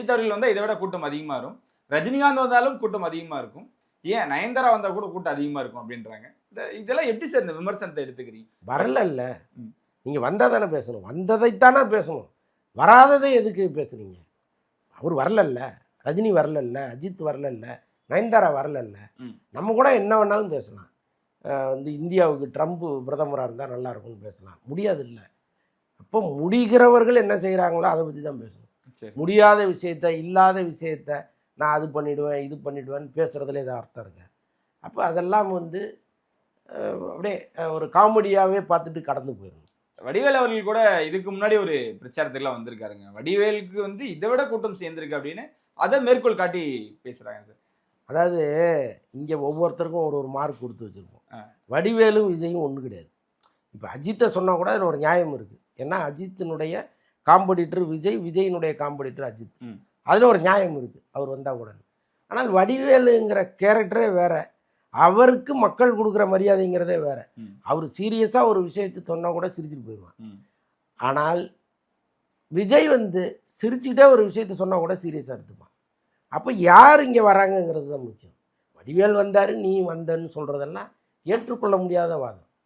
அஜித் அவர்கள் வந்தால் இதை விட கூட்டம் அதிகமாக இருக்கும், ரஜினிகாந்த் வந்தாலும் கூட்டம் அதிகமாக இருக்கும், ஏன் நயன்தாரா வந்தால் கூட கூட்டம் அதிகமாக இருக்கும் அப்படின்றாங்க. இதெல்லாம் எப்படி சார் இந்த விமர்சனத்தை எடுத்துக்கிறீங்க? வரல, நீங்கள் வந்தால் தானே பேசணும், வந்ததைத்தானே பேசணும், வராததை எதுக்கு பேசுகிறீங்க? அவர் வரலல்ல, ரஜினி வரலல்ல, அஜித் வரலல்ல, நயன்தாரா வரலல்ல, நம்ம கூட என்ன வேணாலும் பேசலாம். வந்து இந்தியாவுக்கு ட்ரம்ப் பிரதமராக இருந்தால் நல்லா இருக்கும்னு பேசலாம், முடியாது இல்லை. அப்போ முடிகிறவர்கள் என்ன செய்கிறாங்களோ அதை பற்றி தான் பேசணும். முடியாத விஷயத்த, இல்லாத விஷயத்த நான் அது பண்ணிவிடுவேன் இது பண்ணிவிடுவேன்னு பேசுகிறதுல ஏதாவது அர்த்தம் இருக்கு? அப்போ அதெல்லாம் வந்து அப்படியே ஒரு காமெடியாகவே பார்த்துட்டு கடந்து போயிடணும். வடிவேல் அவர்கள் கூட இதுக்கு முன்னாடி ஒரு பிரச்சாரத்துக்குலாம் வந்திருக்காருங்க. வடிவேலுக்கு வந்து இதை விட கூட்டம் சேர்ந்துருக்கு அப்படின்னு அதை மேற்கோள் காட்டி பேசுகிறாங்க சார். அதாவது இங்கே ஒவ்வொருத்தருக்கும் ஒரு மார்க் கொடுத்து வச்சுருக்கோம். வடிவேலும் விஜயும் ஒன்று கிடையாது. இப்போ அஜித்தை சொன்னால் கூட அதில் ஒரு நியாயம் இருக்குது. ஏன்னா அஜித்தினுடைய காம்படிட்டர் விஜய், விஜயினுடைய காம்படிட்டர் அஜித், அதில் ஒரு நியாயம் இருக்குது அவர் வந்தால் கூட. ஆனால் வடிவேலுங்கிற கேரக்டரே வேறு, அவருக்கு மக்கள் கொடுக்குற மரியாதைங்கிறதே வேறு. அவர் சீரியஸாக ஒரு விஷயத்தை சொன்னால் கூட சிரிச்சுட்டு போயிடுவான். ஆனால் விஜய் வந்து சிரிச்சுக்கிட்டே ஒரு விஷயத்தை சொன்னால் கூட சீரியஸாக எடுத்துப்பான். அப்போ யார் இங்கே வராங்கங்கிறது தான் முக்கியம். வடிவேல் வந்தார் நீ வந்தன்னு சொல்கிறதெல்லாம் ஏற்றுக்கொள்ள முடியாத வாதம்.